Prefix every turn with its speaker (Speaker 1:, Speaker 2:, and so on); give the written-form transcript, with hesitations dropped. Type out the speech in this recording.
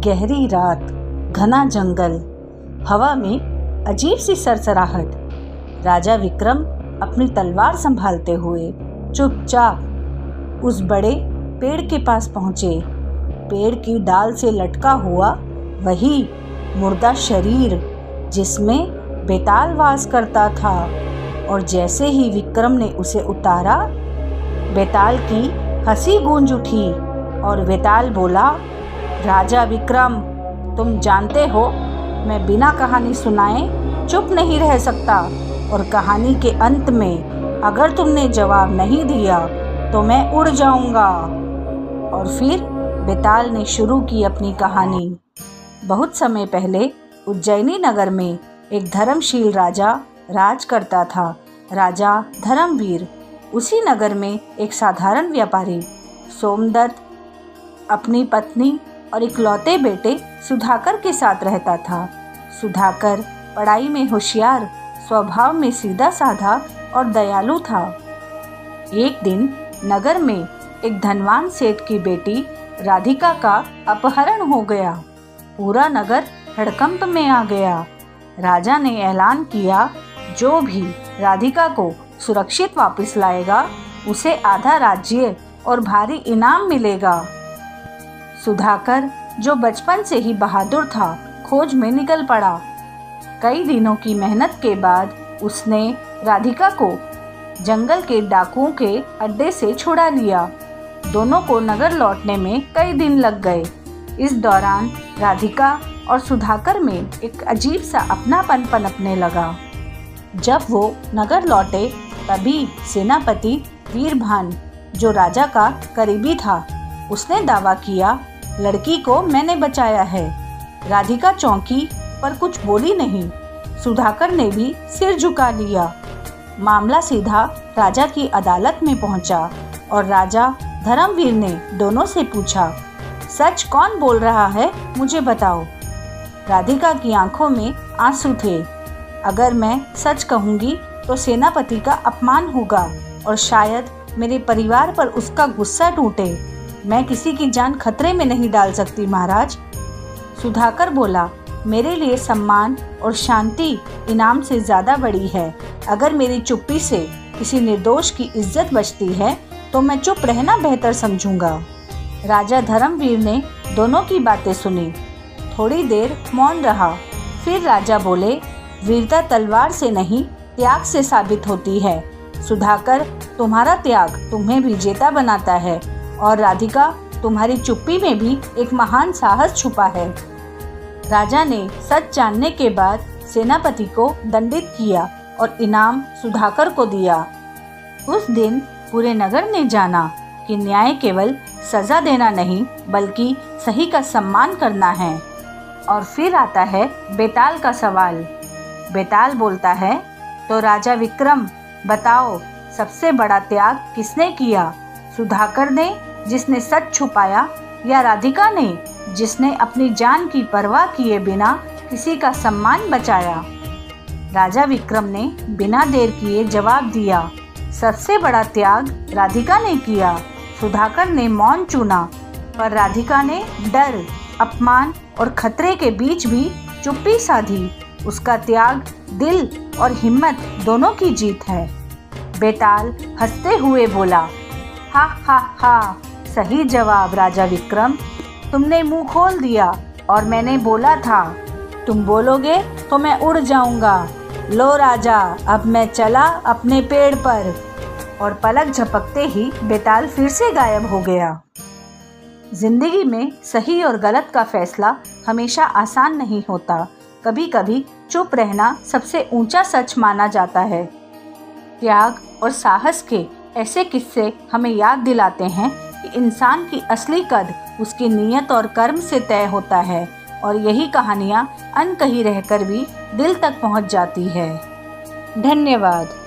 Speaker 1: गहरी रात, घना जंगल, हवा में अजीब सी सरसराहट। राजा विक्रम अपनी तलवार संभालते हुए चुपचाप उस बड़े पेड़ के पास पहुँचे। पेड़ की डाल से लटका हुआ वही मुर्दा शरीर जिसमें बेताल वास करता था, और जैसे ही विक्रम ने उसे उतारा, बेताल की हंसी गूंज उठी और बेताल बोला, राजा विक्रम, तुम जानते हो मैं बिना कहानी सुनाए चुप नहीं रह सकता, और कहानी के अंत में अगर तुमने जवाब नहीं दिया तो मैं उड़ जाऊंगा। और फिर बेताल ने शुरू की अपनी कहानी। बहुत समय पहले उज्जैनी नगर में एक धर्मशील राजा राज करता था। राजा धर्मवीर। उसी नगर में एक साधारण व्यापारी सोमदत्त अपनी पत्नी और इकलौते बेटे सुधाकर के साथ रहता था। सुधाकर पढ़ाई में होशियार, स्वभाव में सीधा साधा और दयालु था। एक दिन नगर में एक धनवान सेठ की बेटी राधिका का अपहरण हो गया। पूरा नगर हड़कंप में आ गया। राजा ने ऐलान किया, जो भी राधिका को सुरक्षित वापस लाएगा उसे आधा राज्य और भारी इनाम मिलेगा। सुधाकर, जो बचपन से ही बहादुर था, खोज में निकल पड़ा। कई दिनों की मेहनत के बाद उसने राधिका को जंगल के डाकुओं के अड्डे से छुड़ा लिया। दोनों को नगर लौटने में कई दिन लग गए। इस दौरान राधिका और सुधाकर में एक अजीब सा अपनापन पनपने लगा। जब वो नगर लौटे तभी सेनापति वीरभान, जो राजा का करीबी था, उसने दावा किया, लड़की को मैंने बचाया है। राधिका चौंकी पर कुछ बोली नहीं। सुधाकर ने भी सिर झुका लिया। मामला सीधा राजा की अदालत में पहुंचा और राजा धर्मवीर ने दोनों से पूछा, सच कौन बोल रहा है, मुझे बताओ। राधिका की आंखों में आंसू थे। अगर मैं सच कहूँगी तो सेनापति का अपमान होगा और शायद मेरे परिवार पर उसका गुस्सा टूटे। मैं किसी की जान खतरे में नहीं डाल सकती महाराज। सुधाकर बोला, मेरे लिए सम्मान और शांति इनाम से ज़्यादा बड़ी है। अगर मेरी चुप्पी से किसी निर्दोष की इज्जत बचती है तो मैं चुप रहना बेहतर समझूंगा। राजा धर्मवीर ने दोनों की बातें सुनी। थोड़ी देर मौन रहा। फिर राजा बोले, वीरता तलवार से नहीं, त्याग से साबित होती है। सुधाकर, तुम्हारा त्याग तुम्हें विजेता बनाता है, और राधिका, तुम्हारी चुप्पी में भी एक महान साहस छुपा है। राजा ने सच जानने के बाद सेनापति को दंडित किया और इनाम सुधाकर को दिया। उस दिन पूरे नगर ने जाना कि न्याय केवल सजा देना नहीं बल्कि सही का सम्मान करना है। और फिर आता है बेताल का सवाल। बेताल बोलता है, तो राजा विक्रम, बताओ, सबसे बड़ा त्याग किसने किया? सुधाकर ने, जिसने सच छुपाया, या राधिका ने, जिसने अपनी जान की परवाह किए बिना किसी का सम्मान बचाया? राजा विक्रम ने बिना देर किए जवाब दिया, सबसे बड़ा त्याग राधिका ने किया। सुधाकर ने मौन चुना, पर राधिका ने डर, अपमान और खतरे के बीच भी चुप्पी साधी। उसका त्याग दिल और हिम्मत दोनों की जीत है। बेताल हंसते हुए बोला, हा हा हा, सही जवाब राजा विक्रम, तुमने मुंह खोल दिया और मैंने बोला था तुम बोलोगे तो मैं उड़ जाऊंगा। लो राजा, अब मैं चला अपने पेड़ पर। और पलक झपकते ही बेताल फिर से गायब हो गया। जिंदगी में सही और गलत का फैसला हमेशा आसान नहीं होता। कभी कभी चुप रहना सबसे ऊंचा सच माना जाता है। त्याग और साहस के ऐसे किस्से हमें याद दिलाते हैं कि इंसान की असली कद उसकी नीयत और कर्म से तय होता है, और यही कहानियाँ अनकही रहकर भी दिल तक पहुँच जाती है। धन्यवाद।